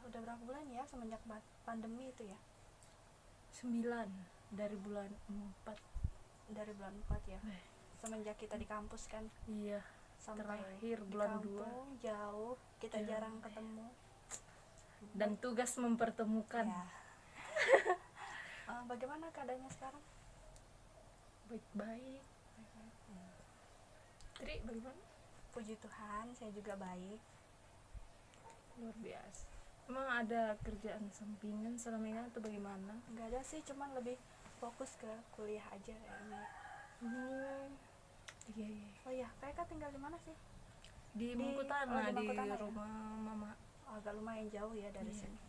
udah berapa bulan ya semenjak pandemi itu ya? 9 dari bulan 4. Dari bulan 4 ya. Semenjak kita di kampus kan. Iya, Sampai terakhir di bulan kampung, 2. jauh, kita Jauh. jarang ketemu. Dan tugas mempertemukan. Ya. Bagaimana keadaannya sekarang? Baik-baik. Tri, bagaimana? Puji Tuhan, saya juga baik. Luar biasa. Emang ada kerjaan sampingan selama ini atau bagaimana? Nggak ada sih, cuman lebih fokus ke kuliah aja kayaknya. Iya. Oh iya, Kak tinggal di mana sih? Di Mangkutanah, di Mangkutanah ya? rumah mama. Agak lumayan jauh ya dari Iya. sini.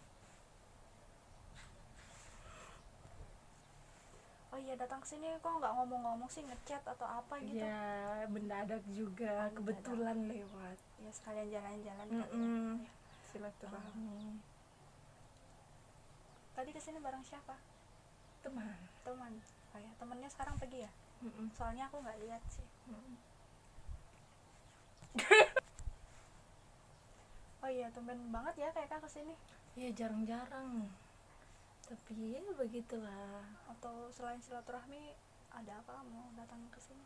Oh iya, datang ke sini kok nggak ngomong-ngomong sih, ngechat atau apa gitu? Ya, mendadak juga, Oh, kebetulan lewat. Ya sekalian jalan-jalan kali ya. Ya. Silaturahmi. Tadi kesini bareng siapa? Teman. Oh ya, temennya sekarang pergi ya? Soalnya aku nggak lihat sih. Oh iya, tumben banget ya kayak Kak kesini. Ya jarang-jarang. Tapi ya begitulah. Atau selain silaturahmi ada apa mau datang ke sini?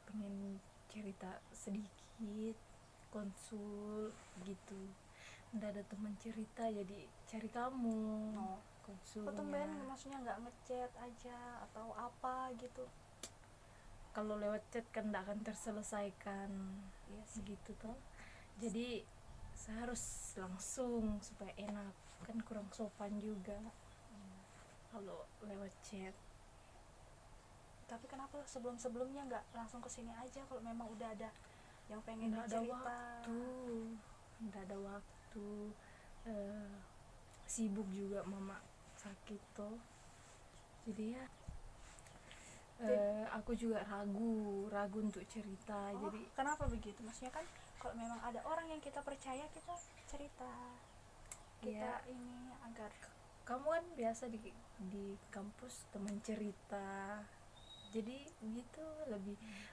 Pengen cerita sedikit, konsul gitu. Nggak ada teman cerita, jadi cari kamu. Kok tumben, Konsulnya. maksudnya nggak ngechat aja atau apa gitu? Kalau lewat chat kan nggak akan terselesaikan. Iya sih. Gitu toh. Jadi saya harus langsung supaya enak, kan kurang sopan juga kalau lewat chat. Tapi kenapa sebelum-sebelumnya nggak langsung kesini aja kalau memang udah ada yang pengen Nggak ada cerita? nggak ada waktu. Sibuk juga mama sakit toh, jadi ya aku juga ragu untuk cerita. Jadi kenapa begitu? Maksudnya kan kalau memang ada orang yang kita percaya, kita cerita, kita ya, ini agar kamu kan biasa di kampus teman cerita, jadi gitu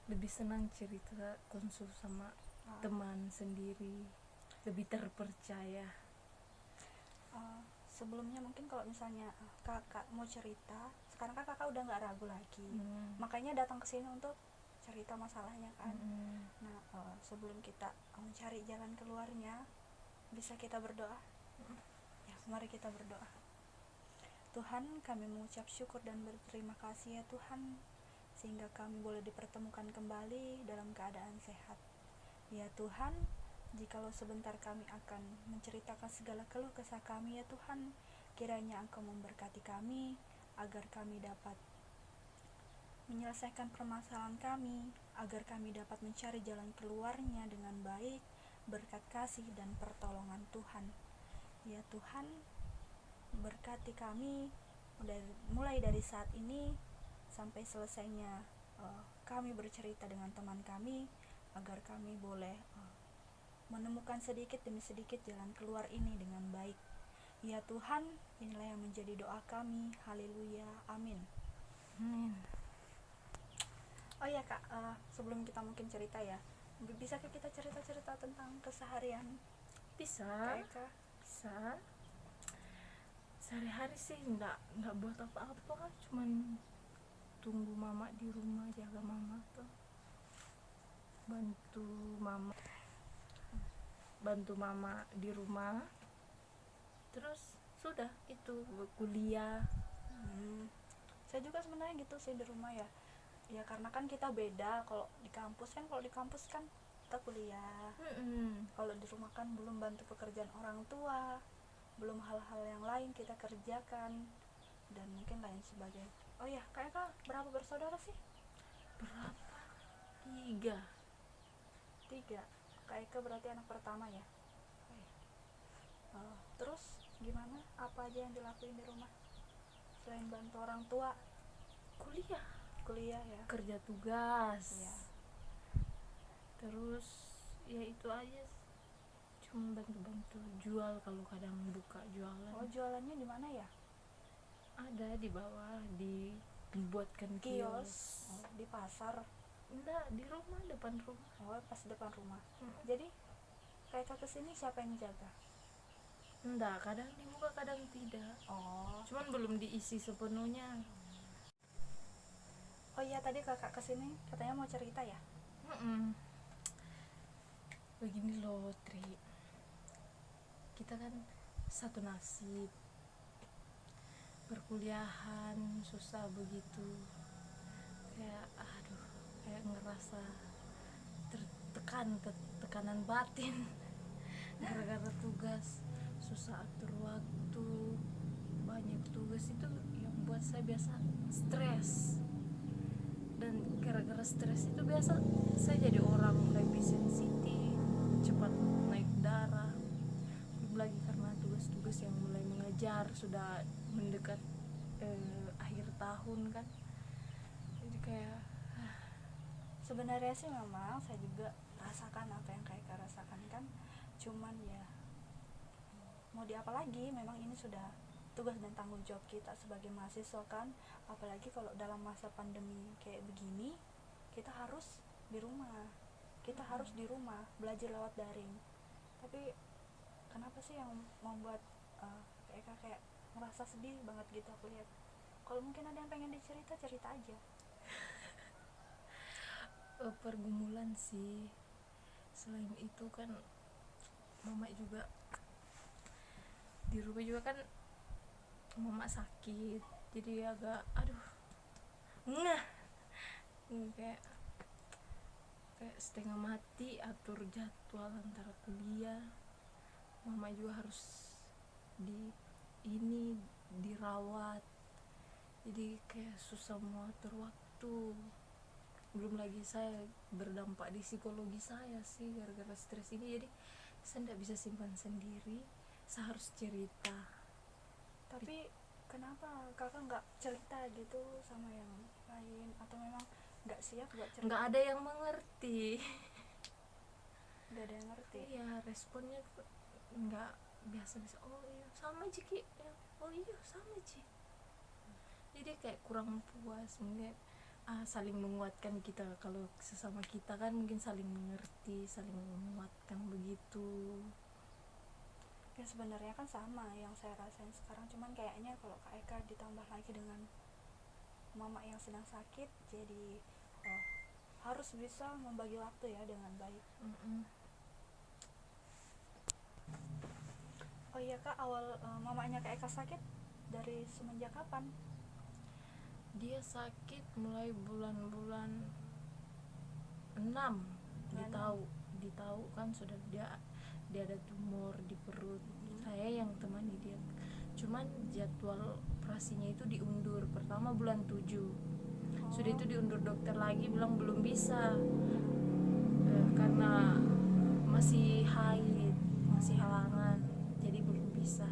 lebih senang cerita konsul sama teman sendiri, lebih terpercaya. sebelumnya mungkin kalau misalnya kakak mau cerita, sekarang kan kakak udah nggak ragu lagi, makanya datang ke sini untuk cerita masalahnya kan. Nah, sebelum kita mencari jalan keluarnya, bisa kita berdoa? Ya, mari kita berdoa. Tuhan, kami mengucap syukur dan berterima kasih ya Tuhan, sehingga kami boleh dipertemukan kembali dalam keadaan sehat. Ya Tuhan, jikalau sebentar kami akan menceritakan segala keluh kesah kami ya Tuhan, kiranya Engkau memberkati kami, agar kami dapat menyelesaikan permasalahan kami, agar kami dapat mencari jalan keluarnya dengan baik, berkat kasih dan pertolongan Tuhan. Ya Tuhan, berkati kami mulai dari saat ini sampai selesainya kami bercerita dengan teman kami, agar kami boleh menemukan sedikit demi sedikit jalan keluar ini dengan baik. Ya Tuhan, inilah yang menjadi doa kami. Haleluya, amin. Oh iya Kak, sebelum kita mungkin cerita ya, bisa kita cerita-cerita tentang keseharian? Bisa. Kak? Bisa. Sehari-hari sih nggak buat apa-apa, cuman tunggu mama di rumah, jaga mama tuh, bantu mama di rumah, terus sudah itu kuliah. Saya juga sebenarnya gitu sih di rumah ya. Ya karena kan kita beda, kalau di kampus kan kita kuliah. Kalau di rumah kan belum bantu pekerjaan orang tua, belum hal-hal yang lain kita kerjakan, dan mungkin lain sebagainya. Oh ya, Kak berapa bersaudara sih? Berapa? 3. Kak Eka berarti anak pertama ya? Terus gimana? Apa aja yang dilakuin di rumah selain bantu orang tua? Kuliah ya, kerja tugas ya. Terus ya itu aja, cuma bantu-bantu jual kalau kadang buka jualan. Oh, jualannya di mana ya? Ada di bawah, dibuatkan kios. Di pasar? Enggak, di rumah, depan rumah. Oh, pas depan rumah. Jadi kayak kesini siapa yang jaga? Enggak, kadang dibuka kadang tidak. Oh. Cuman belum diisi sepenuhnya. Oh iya, tadi kakak kesini katanya mau cerita ya? Begini loh Tri, kita kan satu nasib, perkuliahan susah begitu, kayak aduh, kayak ngerasa tertekan, tekanan batin gara-gara tugas, susah atur waktu, banyak tugas itu yang buat saya biasa stres. Dan gara-gara stres itu biasa saya jadi orang lebih sensitif, cepat naik darah. Belum lagi karena tugas-tugas yang mulai mengejar, sudah mendekat akhir tahun kan, jadi kayak Sebenarnya sih memang saya juga rasakan apa yang kakak rasakan kan, cuman ya mau diapa lagi, memang ini sudah tugas dan tanggung jawab kita sebagai mahasiswa kan, apalagi kalau dalam masa pandemi kayak begini kita harus di rumah, kita harus di rumah belajar lewat daring. Tapi kenapa sih yang membuat kayak merasa sedih banget gitu aku lihat. Kalau mungkin ada yang pengen dicerita, cerita aja. pergumulan sih. Selain itu kan mama juga di rumah juga kan, mama sakit, jadi agak aduh ngeh, kayak setengah mati atur jadwal antara kuliah, mama juga harus di ini dirawat, jadi kayak susah mau atur waktu. Belum lagi saya berdampak di psikologi saya sih gara-gara stres ini, jadi saya tidak bisa simpan sendiri, saya harus cerita. Tapi kenapa kakak nggak cerita gitu sama yang lain, atau memang nggak siap buat cerita? Nggak ada yang mengerti. Nggak ada yang ngerti. Iya, responnya nggak biasa-biasa. Oh iya sama Ciki ya. Oh iya sama Ci. Jadi kayak kurang puas, mungkin saling menguatkan kita, kalau sesama kita kan mungkin saling mengerti, saling menguatkan begitu. Ya sebenarnya kan sama yang saya rasain sekarang, cuman kayaknya kalau Kak Eka ditambah lagi dengan mama yang sedang sakit, jadi harus bisa membagi waktu ya dengan baik. Oh iya Kak, awal mamanya Kak Eka sakit dari semenjak kapan? Dia sakit mulai bulan-bulan 6. Ditahu kan sudah dia ada tumor di perut. Saya yang temani dia, cuman jadwal operasinya itu diundur, pertama bulan 7. Sudah itu diundur, dokter lagi bilang belum bisa, karena masih haid, masih halangan, jadi belum bisa.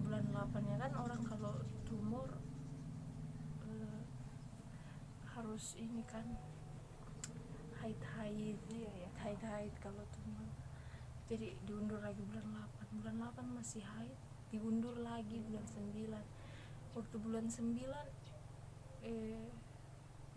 Bulan 8-nya kan orang kalau tumor harus ini kan haid Iya ya. haid kalau tumor. Jadi diundur lagi bulan 8 masih haid, diundur lagi bulan 9. Waktu bulan 9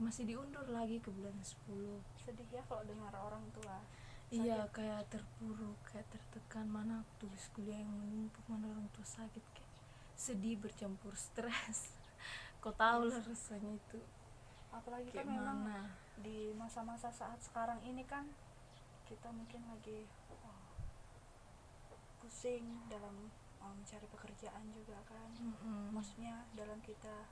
masih diundur lagi ke bulan 10. Sedih ya kalau dengar orang tua sakit. Iya, kayak terpuruk, kayak tertekan, mana tugas kuliah yang menumpuk, mana orang tua sakit, kayak sedih bercampur stres. Kau tahu lah rasanya itu. Apalagi Kayak kan memang mana? di masa-masa saat sekarang ini kan kita mungkin lagi pusing dalam mencari pekerjaan juga kan. Maksudnya dalam kita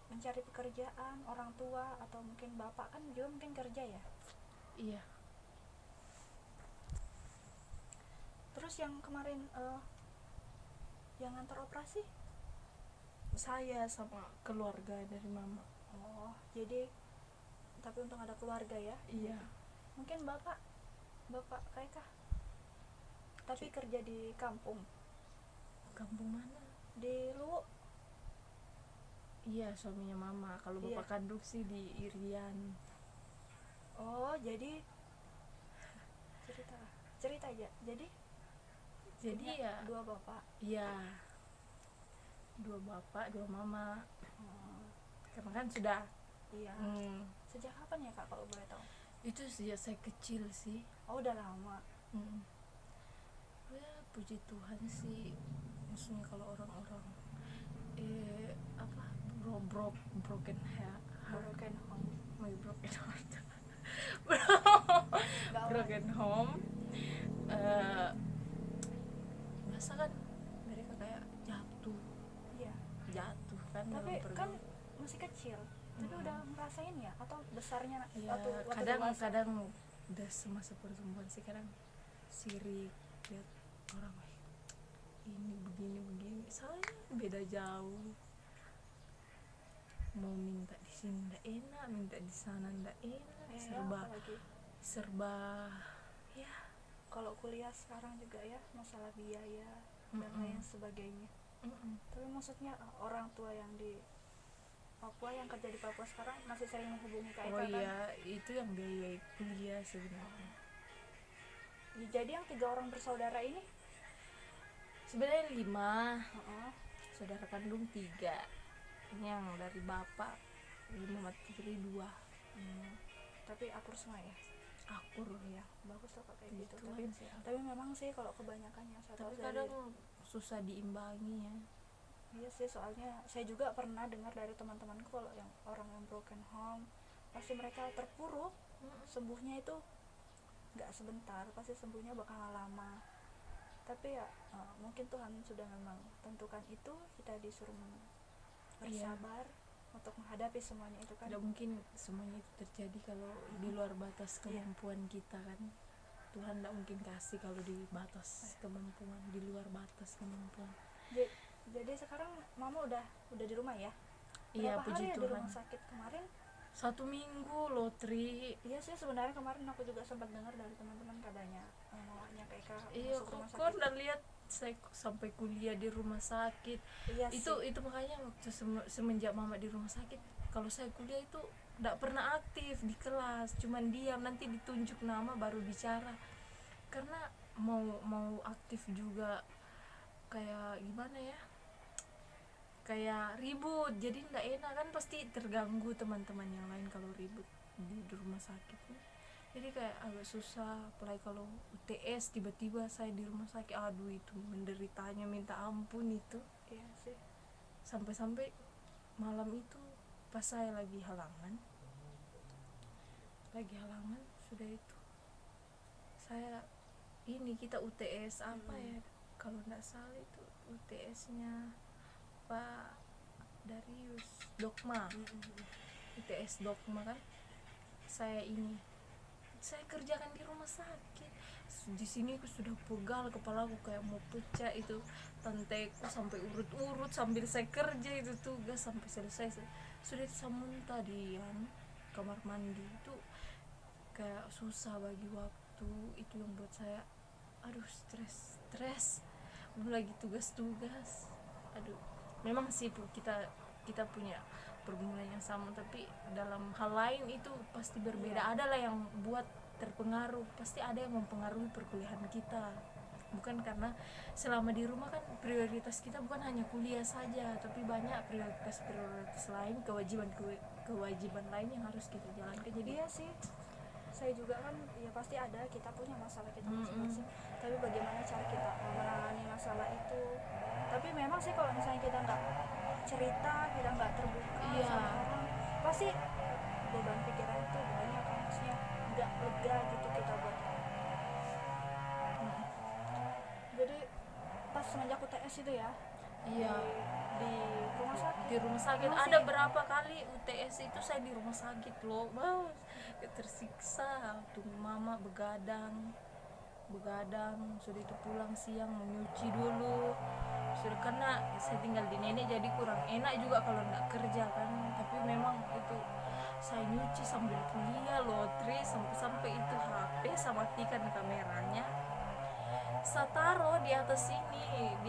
mencari pekerjaan, orang tua atau mungkin bapak kan juga mungkin kerja ya. Iya. Terus yang kemarin yang ngantar operasi Saya sama keluarga dari mama. oh jadi tapi untung ada keluarga ya. Iya. Mungkin bapak kayak kah tapi kerja di kampung Mana? di Luwu. Iya, suaminya mama. Kalau bapak kandung sih di Irian. Oh jadi cerita aja. Jadi ya dua bapak. iya, 2 bapak 2 mama. Karena kan sudah Iya. Sejak kapan ya Kak kalau boleh tahu? itu sejak saya kecil sih. Oh udah lama. Ya puji Tuhan sih, maksudnya kalau orang-orang apa broken heart, broken home, my broken heart Gak broken home, biasa kan mereka kayak iya. jatuh kan Tapi dalam kan pergaulan. masih kecil, tapi udah ngerasain ya, atau besarnya Ya, waktu dewasa? kadang udah semasa pertumbuhan sih, kadang sirik lihat orang ini begini saya beda jauh, mau minta di sini ndak enak, minta di sana ndak enak, Apalagi serba ya. kalau kuliah sekarang juga ya, masalah biaya dan lain sebagainya. Tapi maksudnya orang tua yang di Papua, yang kerja di Papua sekarang masih sering menghubungi Kak Eka kan? Iya, itu yang biaya kuliah sebenarnya. Ya, jadi yang 3 orang bersaudara ini Sebenarnya 5, saudara kandung 3, ini yang dari bapak Muhammad Fikri 2. Tapi akur semua ya? Akur ya, Bagus tuh Kak, kayak gitu. sih. Tapi memang sih kalau kebanyakan yang saya tahu Tapi kadang susah diimbangi ya. Iya sih, soalnya saya juga pernah dengar dari teman-temanku kalau yang orang yang broken home pasti mereka terpuruk, sembuhnya itu nggak sebentar, pasti sembuhnya bakal lama. Tapi ya mungkin Tuhan sudah memang tentukan itu, kita disuruh bersabar untuk menghadapi semuanya itu kan. Tidak mungkin semuanya itu terjadi kalau di luar batas kemampuan kita kan. Tuhan tidak mungkin kasih kalau di batas kemampuan, di luar batas kemampuan. Jadi sekarang mama udah di rumah ya? Iya, Berapa puji hari ya Tuhan. di rumah sakit kemarin? 1 minggu loh, Tri. Iya sih, sebenarnya kemarin aku juga sempat dengar dari teman-teman katanya mamanya Kak Eka Iya, masuk rumah kok sakit. udah lihat saya sampai kuliah di rumah sakit. Iya itu sih. itu makanya waktu semenjak mama di rumah sakit, kalau saya kuliah itu tidak pernah aktif di kelas, cuman diam, nanti ditunjuk nama baru bicara. Karena mau aktif juga kayak gimana ya, kayak ribut, jadi nggak enak kan, pasti terganggu teman-teman yang lain kalau ribut di rumah sakit. Jadi kayak agak susah, apalagi kalau UTS tiba-tiba saya di rumah sakit, aduh itu menderitanya minta ampun itu. Iya sih. Sampai-sampai malam itu pas saya lagi halangan sudah itu saya kita UTS apa ya, kalau nggak salah itu UTS-nya Pak Darius Dogma, UTS Dogma kan. Saya kerjakan di rumah sakit. Di sini aku sudah pegal, kepalaku kayak mau pecah itu, tanteku sampai urut-urut sambil saya kerja itu tugas sampai selesai. Sudah saya muntah di kamar mandi itu, kayak susah bagi waktu. Itu yang buat saya aduh stres belum lagi tugas. Aduh, memang sih kita punya pergumulan yang sama, tapi dalam hal lain itu pasti berbeda. Ada lah yang buat terpengaruh, pasti ada yang mempengaruhi perkuliahan kita. Bukan karena selama di rumah kan prioritas kita bukan hanya kuliah saja, tapi banyak prioritas lain, kewajiban lain yang harus kita jalankan. Jadi iya sih, saya juga kan ya pasti ada, kita punya masalah kita masing-masing. Tapi bagaimana cara kita menangani masalah itu. Tapi memang sih kalau misalnya kita nggak cerita, kita nggak terbuka sama orang, pasti beban pikiran itu banyak kan, maksudnya nggak lega gitu kita buat. Jadi pas semenjak UTS itu ya, di rumah sakit ada berapa kali UTS itu saya di rumah sakit loh, tersiksa. Tuh mama begadang, sudah itu pulang siang menyuci dulu, sudah kena saya tinggal di nenek jadi kurang enak juga kalau nggak kerja kan. Tapi memang itu saya nyuci sambil kuliah loh, Tri, sampai itu HP saya matikan kameranya, saya taruh di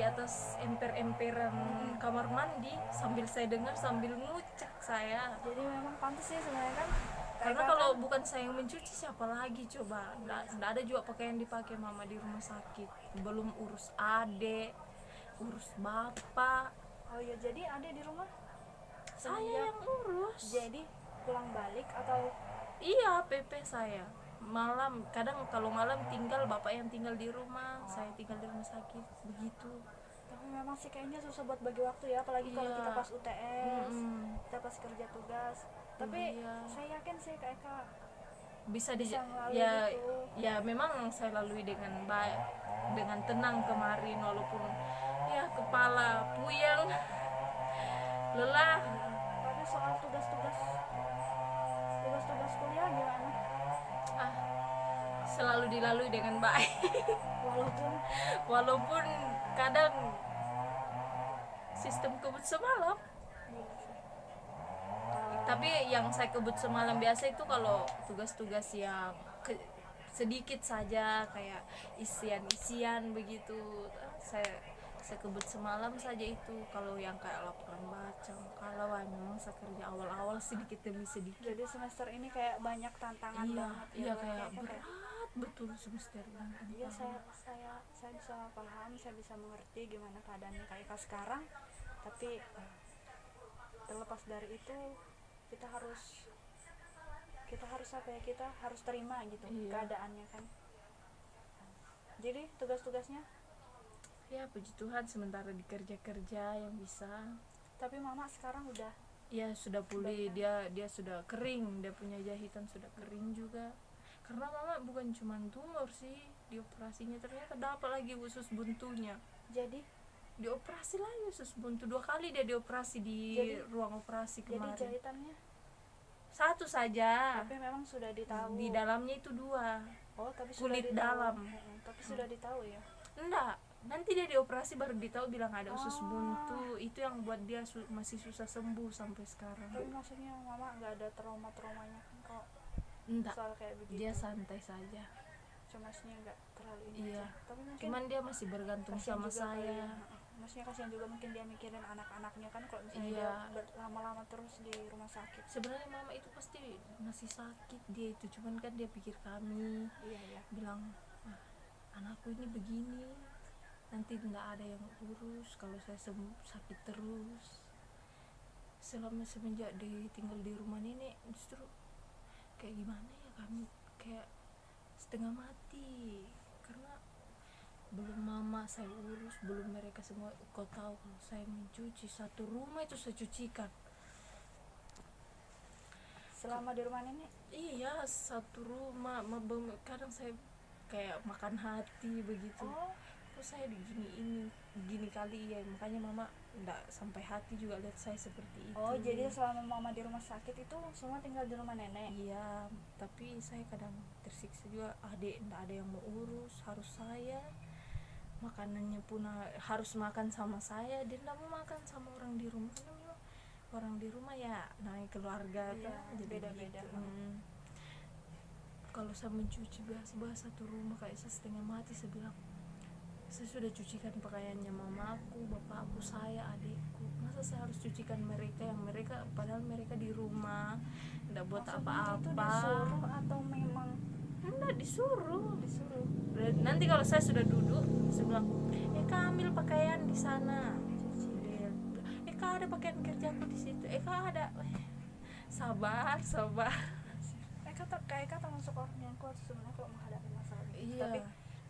atas emperan kamar mandi sambil saya dengar sambil ngucak saya. Jadi memang pantas sih sebenarnya kan, karena kalau bukan saya yang mencuci siapa lagi coba. Nggak ada juga pakaian dipakai mama di rumah sakit, belum urus adek, urus bapak. Oh iya, jadi adek di rumah saya yang urus. Jadi pulang balik atau iya PP saya malam, kadang kalau malam tinggal bapak yang tinggal di rumah, saya tinggal di rumah sakit begitu. Tapi memang sih kayaknya susah buat bagi waktu ya, apalagi kalau kita Iya. pas UTS, kita pas kerja tugas. Tapi Iya. saya yakin sih Kak Eka bisa melalui ya itu. ya memang saya lalui dengan baik, dengan tenang kemarin, walaupun ya kepala puyeng, lelah. Tapi soal tugas-tugas kuliah gimana? Ah, selalu dilalui dengan baik. Walaupun kadang sistem kebut semalam. Tapi yang saya kebut semalam biasa itu kalau tugas-tugas yang sedikit saja, kayak isian-isian begitu, saya kebut semalam saja itu. Kalau yang kayak laporan baca, kalau memang saya kerja awal-awal sedikit demi sedikit. Jadi semester ini kayak banyak tantangan banget ya. Iya, kayak berat betul semester ini. Iya, saya bisa paham, saya bisa mengerti gimana keadaannya Kak Eka sekarang. Tapi terlepas dari itu kita harus apa ya, kita harus terima gitu keadaannya kan. Jadi tugas-tugasnya ya puji Tuhan sementara dikerja-kerja yang bisa. Tapi mama sekarang udah ya sudah pulih, dia sudah kering, dia punya jahitan sudah kering juga. Karena mama bukan cuma tumor sih di operasinya, ternyata dapat lagi usus buntunya. Jadi dioperasi lagi usus buntu 2 kali, dia dioperasi di ruang operasi kemarin. Jadi jahitannya 1 saja. Tapi memang sudah ditahu. Di dalamnya itu 2. Oh, tapi kulit sudah dalam. Tapi sudah ditahu ya? Enggak, nanti dia dioperasi baru ditahu, bilang ada usus buntu. Itu yang buat dia masih susah sembuh sampai sekarang. Tapi maksudnya mama nggak ada traumanya kan kok? Enggak, soal kayak begitu. Dia santai saja. Maksudnya nggak terlalu ini. Iya. Tapi mungkin cuman dia masih bergantung sama saya. Maksudnya kasihan juga, mungkin dia mikirin anak-anaknya kan kalau misalnya dia lama-lama terus di rumah sakit. Sebenarnya mama itu pasti masih sakit dia itu, cuman kan dia pikir kami. Iya. Bilang, anakku ini begini, nanti tidak ada yang urus kalau saya sakit terus. Semenjak tinggal di rumah nenek, justru kayak gimana ya, kami kayak setengah mati. Karena belum mama saya urus, belum mereka semua. Kau tahu kalau saya mencuci, 1 rumah itu saya cucikan selama di rumah nenek. Iya, 1 rumah. Kadang saya kayak makan hati begitu. Kok saya gini kali ya. Makanya mama enggak sampai hati juga lihat saya seperti itu. Oh, jadi selama mama di rumah sakit itu semua tinggal di rumah nenek? Iya, tapi saya kadang tersiksa juga. Adik enggak ada yang mau urus, harus saya. Makanannya pun harus makan sama saya. Dia enggak mau makan sama orang di rumah. Orang di rumah ya namanya keluarga, jadi beda-beda. Kalau saya mencuci bahasa 1 rumah kayak saya setengah mati. Saya bilang, saya sudah cucikan pakaiannya mamaku, bapakku, saya, adikku. Masa saya harus cucikan mereka, yang mereka padahal mereka di rumah enggak buat apa-apa. Itu disuruh atau memang? Enggak disuruh. Nanti kalau saya sudah duduk, saya bilang, Kak ambil pakaian di sana. Kak ada pakaian kerjaku di situ. Kak ada. Sabar. Kak termasuk orang yang kuat sebenarnya kalau menghadapi masalah ini. Tapi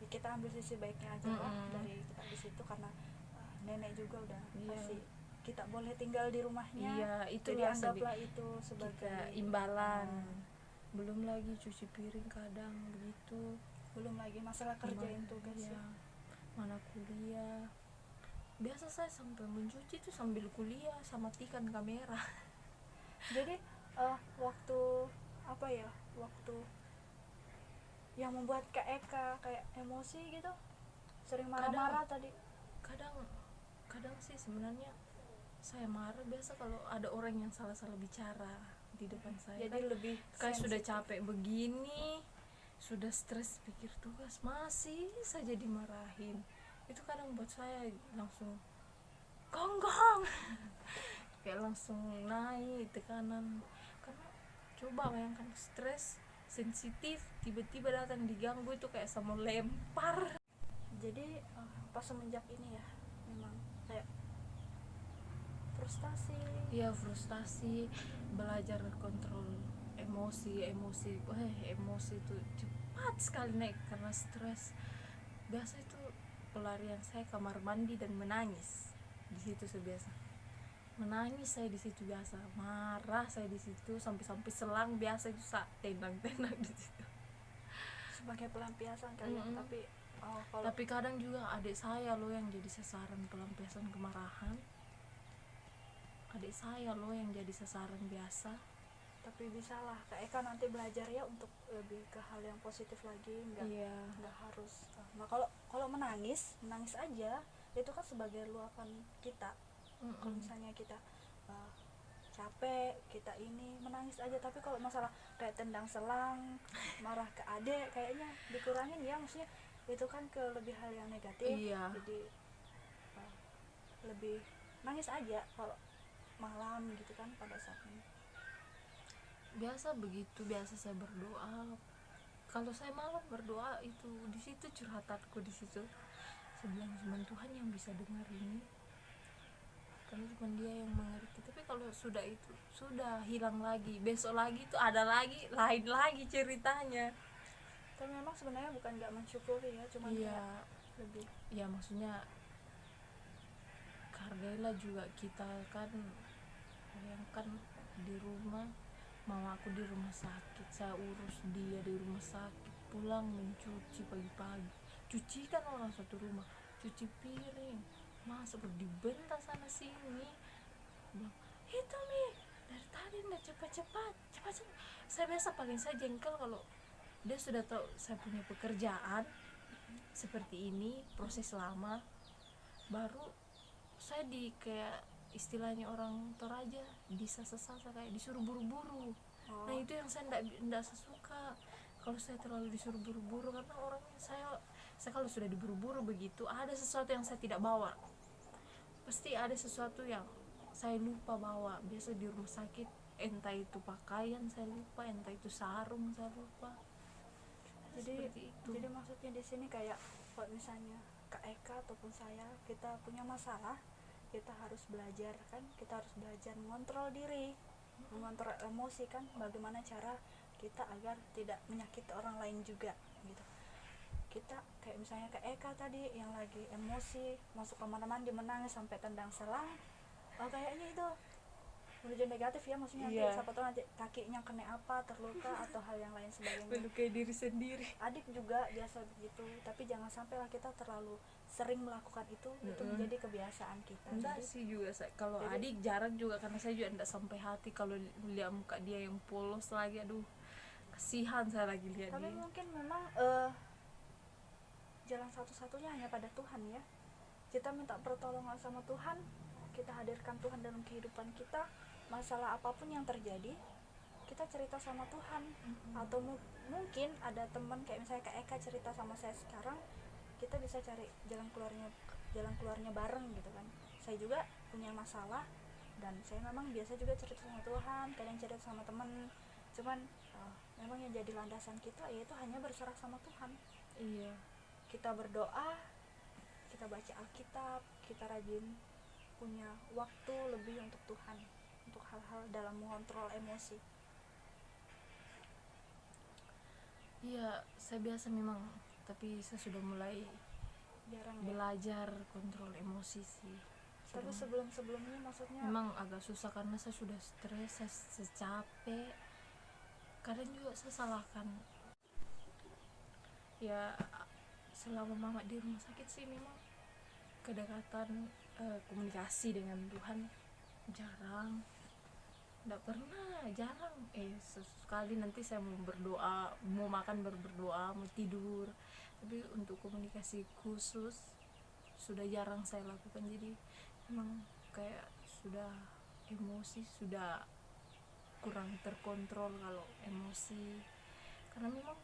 kita ambil sisi baiknya aja lah dari kita di situ, karena nenek juga udah pasti kita boleh tinggal di rumahnya. Iya, itu dianggaplah itu sebagai imbalan. Belum lagi cuci piring kadang begitu. Belum lagi masalah kerjain tugas ya. Mana kuliah. Biasa saya sampai mencuci itu sambil kuliah, sama matikan kamera. Jadi waktu yang membuat Kak Eka kayak emosi gitu, sering marah-marah tadi? Kadang sih sebenarnya saya marah biasa kalau ada orang yang salah bicara di depan saya. Jadi lebih kayak sudah capek begini, sudah stres pikir tugas, masih saja dimarahin. Itu kadang buat saya langsung gonggong kayak langsung naik tekanan. Karena coba bayangkan, stres, sensitif, tiba-tiba datang diganggu, itu kayak sama lempar. Jadi pas semenjak ini ya memang kayak frustasi. Iya, frustasi, belajar kontrol emosi itu cepat sekali naik karena stres. Biasa itu pelarian saya kamar mandi dan menangis di situ. Sebiasa menangis saya di situ, biasa marah saya di situ sampai selang, biasa itu tenang di situ sebagai pelampiasan kalian. Tapi tapi kadang juga adik saya loh yang jadi sasaran pelampiasan kemarahan. Adik saya loh yang jadi sasaran biasa. Tapi bisalah Kak Eka nanti belajar ya untuk lebih ke hal yang positif lagi, nggak harus. Nah kalau menangis aja itu kan sebagai luapan kita. Kalau misalnya kita capek, kita ini menangis aja. Tapi kalau masalah kayak tendang selang, marah ke adik, kayaknya dikurangin ya, maksudnya itu kan ke lebih hal yang negatif. Jadi lebih nangis aja kalau malam gitu kan pada saat ini. Biasa begitu, biasa saya berdoa. Kalau saya malam berdoa itu di situ curhatanku di situ. Saya bilang cuma Tuhan yang bisa dengar ini, karena cuma Dia yang mengerti. Tapi kalau sudah itu sudah hilang lagi, besok lagi itu ada lagi, lain lagi ceritanya. Tapi memang sebenarnya bukan nggak mensyukuri ya, cuma lebih ya maksudnya hargailah juga kita kan. Bayangkan di rumah, mama aku di rumah sakit, saya urus dia di rumah sakit, pulang mencuci pagi-pagi, cuci kan orang satu rumah, cuci piring, masa dibentak sana sini. Bilang, itu Mi dari tadi nggak cepat. Saya biasa paling saya jengkel kalau dia sudah tahu saya punya pekerjaan seperti ini, proses lama, baru saya kayak istilahnya orang Toraja disasa-sasa, kayak disuruh buru-buru. Nah itu yang saya enggak sesuka, kalau saya terlalu disuruh buru-buru, karena orangnya saya kalau sudah diburu-buru begitu, ada sesuatu yang saya tidak bawa, pasti ada sesuatu yang saya lupa bawa. Biasa di rumah sakit, entah itu pakaian saya lupa, entah itu sarung saya lupa. Jadi maksudnya di sini kayak kalau misalnya Kak Eka ataupun saya, kita punya masalah, kita harus belajar kan, kita harus belajar mengontrol diri, mengontrol emosi kan, bagaimana cara kita agar tidak menyakiti orang lain juga gitu. Kita kayak misalnya Kak Eka tadi yang lagi emosi, masuk kamar mandi menangis sampai tendang selang, kayaknya itu menuju negatif ya, maksudnya nanti siapa tahu nanti kakinya kena apa, terluka atau hal yang lain sebagainya, melukai diri sendiri. Adik juga biasa begitu, tapi jangan sampailah kita terlalu sering melakukan itu menjadi kebiasaan kita. Enggak sih juga kalau adik jarang juga, karena saya juga enggak sampai hati kalau lihat muka dia yang polos lagi, aduh kasihan saya lagi lihat. Tapi mungkin memang jalan satu-satunya hanya pada Tuhan ya. Kita minta pertolongan sama Tuhan, kita hadirkan Tuhan dalam kehidupan kita. Masalah apapun yang terjadi, kita cerita sama Tuhan. Atau mungkin ada teman kayak misalnya Kak Eka cerita sama saya sekarang, kita bisa cari jalan keluarnya bareng gitu kan. Saya juga punya masalah dan saya memang biasa juga cerita sama Tuhan, kadang cerita sama teman. Cuman memang yang jadi landasan kita yaitu hanya berserah sama Tuhan. Kita berdoa, kita baca Alkitab, kita rajin punya waktu lebih untuk Tuhan, untuk hal-hal dalam mengontrol emosi. Iya, saya biasa memang, tapi saya sudah mulai belajar kontrol emosi sih. Tapi sebelumnya maksudnya memang agak susah karena saya sudah stres, saya capek. Kadang juga saya salahkan. Ya selama mama di rumah sakit sih memang kedekatan komunikasi dengan Tuhan jarang. Jarang. Sesekali nanti saya mau berdoa, mau makan berdoa, mau tidur. Tapi untuk komunikasi khusus sudah jarang saya lakukan. Jadi memang kayak sudah emosi sudah kurang terkontrol kalau emosi. Karena memang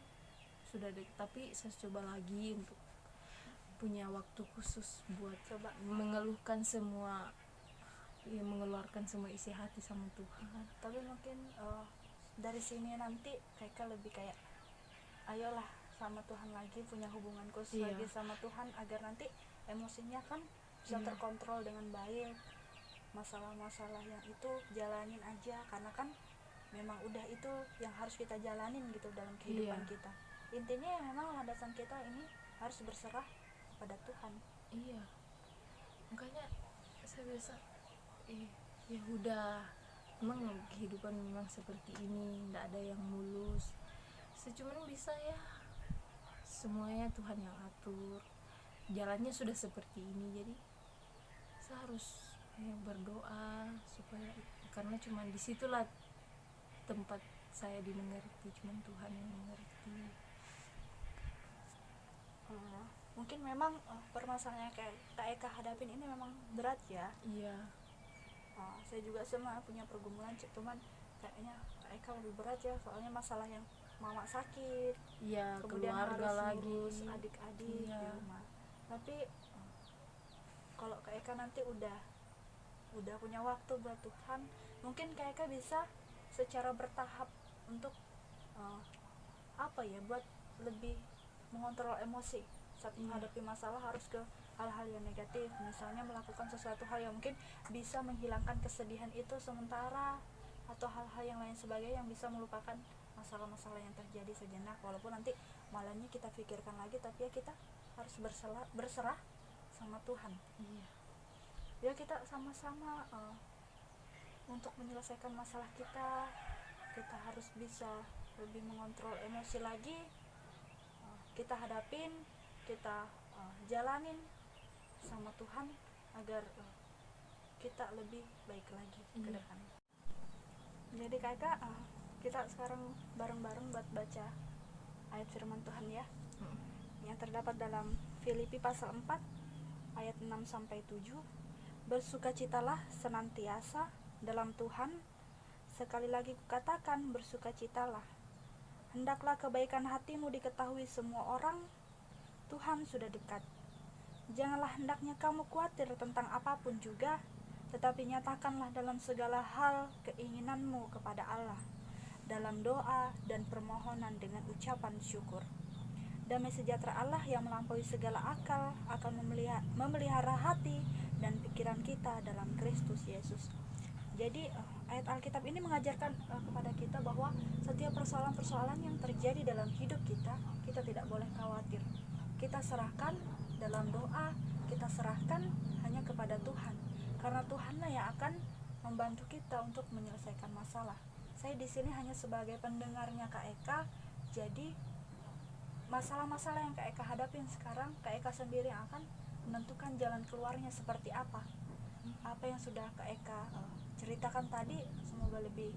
sudah tapi saya coba lagi untuk punya waktu khusus buat coba mengeluhkan semua, mengeluarkan semua isi hati sama Tuhan. Tapi mungkin dari sini nanti mereka lebih kayak ayolah sama Tuhan lagi, punya hubungan khusus lagi sama Tuhan, agar nanti emosinya kan bisa terkontrol dengan baik. Masalah-masalah yang itu jalanin aja, karena kan memang udah itu yang harus kita jalanin gitu dalam kehidupan kita. Intinya ya memang landasan kita ini harus berserah kepada Tuhan. Iya, makanya saya biasa ya udah, memang kehidupan memang seperti ini, tidak ada yang mulus. Cuman bisa ya, semuanya Tuhan yang atur, jalannya sudah seperti ini. Jadi saya harus berdoa supaya, karena cuma disitulah tempat saya dimengerti, cuma Tuhan yang mengerti. Mungkin memang permasalahan kayak Kak Eka hadapin ini memang berat ya. Iya. Saya juga sama punya pergumulan, cuman kayaknya Kak Eka lebih berat ya, soalnya masalah yang mama sakit, Iya, kemudian keluarga harus lagi, ngurus adik-adik iya, di rumah. Tapi kalau Kak Eka nanti udah punya waktu buat Tuhan, mungkin Kak Eka bisa secara bertahap untuk buat lebih mengontrol emosi saat menghadapi masalah, harus ke hal-hal yang negatif, misalnya melakukan sesuatu hal yang mungkin bisa menghilangkan kesedihan itu sementara, atau hal-hal yang lain sebagainya yang bisa melupakan masalah-masalah yang terjadi sejenak, walaupun nanti malamnya kita pikirkan lagi, tapi ya kita harus berserah sama Tuhan. Ya kita sama-sama untuk menyelesaikan masalah kita harus bisa lebih mengontrol emosi lagi, kita hadapin, kita jalanin sama Tuhan agar kita lebih baik lagi ke depan. Jadi kakak, kita sekarang bareng-bareng buat baca ayat firman Tuhan ya, yang terdapat dalam Filipi pasal 4 ayat 6-7. Bersukacitalah senantiasa dalam Tuhan. Sekali lagi kukatakan, bersukacitalah. Hendaklah kebaikan hatimu diketahui semua orang. Tuhan sudah dekat. Janganlah hendaknya kamu khawatir tentang apapun juga, tetapi nyatakanlah dalam segala hal keinginanmu kepada Allah, dalam doa dan permohonan dengan ucapan syukur. Damai sejahtera Allah yang melampaui segala akal akan memelihara hati dan pikiran kita dalam Kristus Yesus. Jadi ayat Alkitab ini mengajarkan kepada kita bahwa setiap persoalan-persoalan yang terjadi dalam hidup kita tidak boleh khawatir. Kita serahkan dalam doa, kita serahkan hanya kepada Tuhan, karena Tuhanlah yang akan membantu kita untuk menyelesaikan masalah. Saya di sini hanya sebagai pendengarnya Kak Eka. Jadi masalah-masalah yang Kak Eka hadapin sekarang, Kak Eka sendiri yang akan menentukan jalan keluarnya seperti apa. Apa yang sudah Kak Eka ceritakan tadi, semoga lebih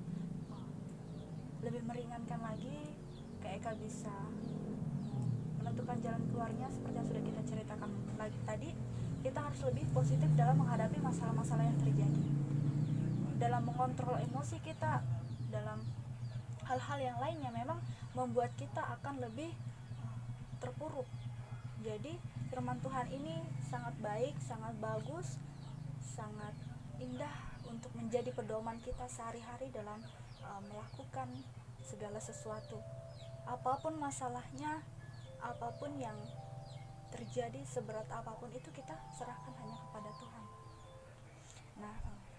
meringankan lagi. Kak Eka bisa menentukan jalan keluarnya seperti yang sudah kita ceritakan lagi tadi. Kita harus lebih positif dalam menghadapi masalah-masalah yang terjadi, dalam mengontrol emosi kita, dalam hal-hal yang lainnya memang membuat kita akan lebih terpuruk. Jadi firman Tuhan ini sangat baik, sangat bagus, sangat indah untuk menjadi pedoman kita sehari-hari dalam melakukan segala sesuatu. Apapun masalahnya, apapun yang terjadi, seberat apapun itu, kita serahkan hanya kepada Tuhan. Nah,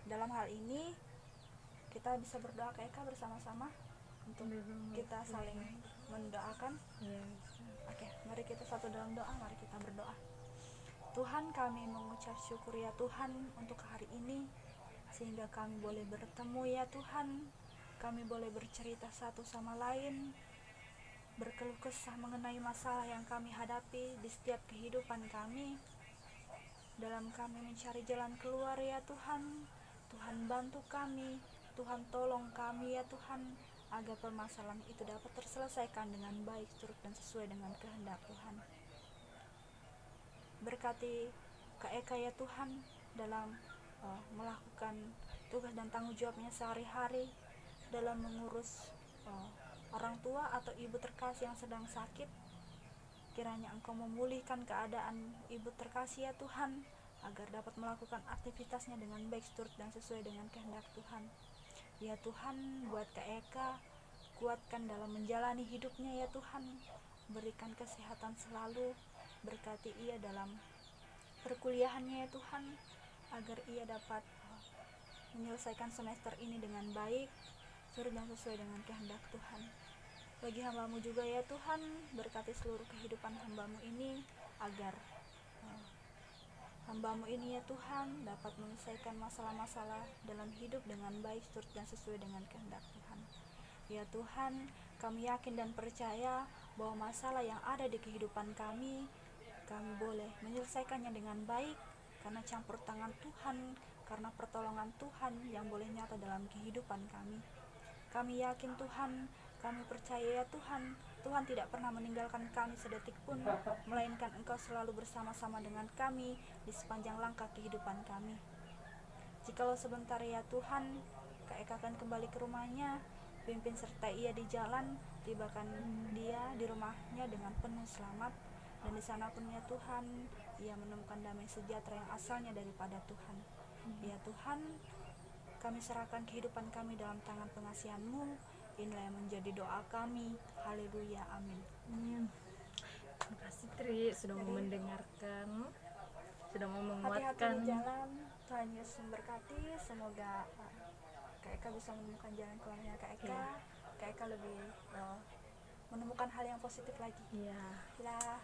dalam hal ini kita bisa berdoa Kak Eka bersama-sama untuk kita saling mendoakan. Oke, mari kita satu dalam doa, mari kita berdoa. Tuhan, kami mengucap syukur ya Tuhan untuk hari ini, sehingga kami boleh bertemu ya Tuhan. Kami boleh bercerita satu sama lain, berkeluh kesah mengenai masalah yang kami hadapi di setiap kehidupan kami. Dalam kami mencari jalan keluar ya Tuhan, Tuhan bantu kami, Tuhan tolong kami ya Tuhan, agar permasalahan itu dapat terselesaikan dengan baik, turut dan sesuai dengan kehendak Tuhan. Berkati Kak Eka ya Tuhan dalam melakukan tugas dan tanggung jawabnya sehari-hari, dalam mengurus orang tua atau ibu terkasih yang sedang sakit. Kiranya Engkau memulihkan keadaan ibu terkasih ya Tuhan, agar dapat melakukan aktivitasnya dengan baik, turut dan sesuai dengan kehendak Tuhan. Ya Tuhan, buat Kak Eka, kuatkan dalam menjalani hidupnya ya Tuhan. Berikan kesehatan selalu, berkati ia dalam perkuliahannya ya Tuhan, agar ia dapat menyelesaikan semester ini dengan baik, surut dan sesuai dengan kehendak Tuhan. Bagi hamba-Mu juga ya Tuhan, berkati seluruh kehidupan hamba-Mu ini, agar hamba-Mu ini ya Tuhan dapat menyelesaikan masalah-masalah dalam hidup dengan baik, surut dan sesuai dengan kehendak Tuhan. Ya Tuhan, kami yakin dan percaya bahwa masalah yang ada di kehidupan kami boleh menyelesaikannya dengan baik, karena campur tangan Tuhan, karena pertolongan Tuhan yang boleh nyata dalam kehidupan kami. Kami yakin Tuhan, kami percaya ya Tuhan, Tuhan tidak pernah meninggalkan kami sedetik pun, melainkan Engkau selalu bersama-sama dengan kami di sepanjang langkah kehidupan kami. Jikalau sebentar ya Tuhan, Kak Eka akan kembali ke rumahnya, pimpin serta ia di jalan, tibakan dia di rumahnya dengan penuh selamat, dan di sana pun ya Tuhan, ia menemukan damai sejahtera yang asalnya daripada Tuhan. Ya Tuhan, kami serahkan kehidupan kami dalam tangan pengasihan-Mu. Inilah yang menjadi doa kami. Haleluya, amin. Amin. Terima kasih Tri sudah mau mendengarkan, sudah mau Hati-hati menguatkan. di jalan. Tuhan Yesus memberkati. Semoga Kak Eka bisa menemukan jalan keluarnya Kak Eka. Iya. Kak Eka lebih menemukan hal yang positif lagi. Iya. Lah.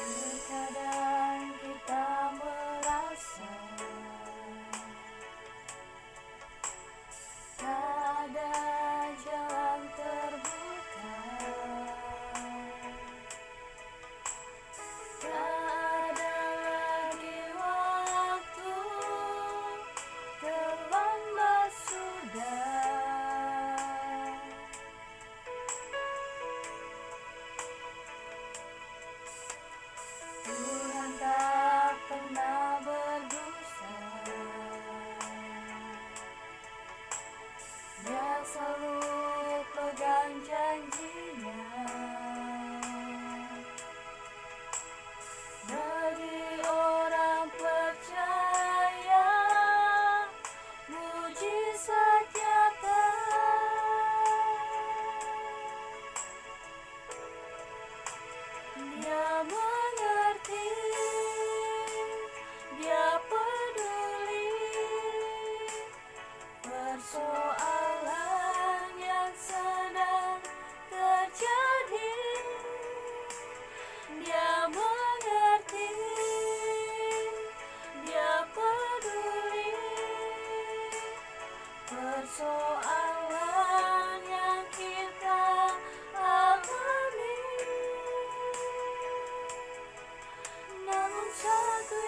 Terkadang kita merasa tak ada jalan terbuka, tak ada lagi waktu, terlambat sudah. Tuhan tak pernah berdusta, Dia selalu pegang janjinya. Bagi orang percaya, mujizat nyata. Dia mengerti, Dia peduli persoalan yang sedang terjadi. Dia mengerti, Dia peduli persoalan yang kita alami. Namun satu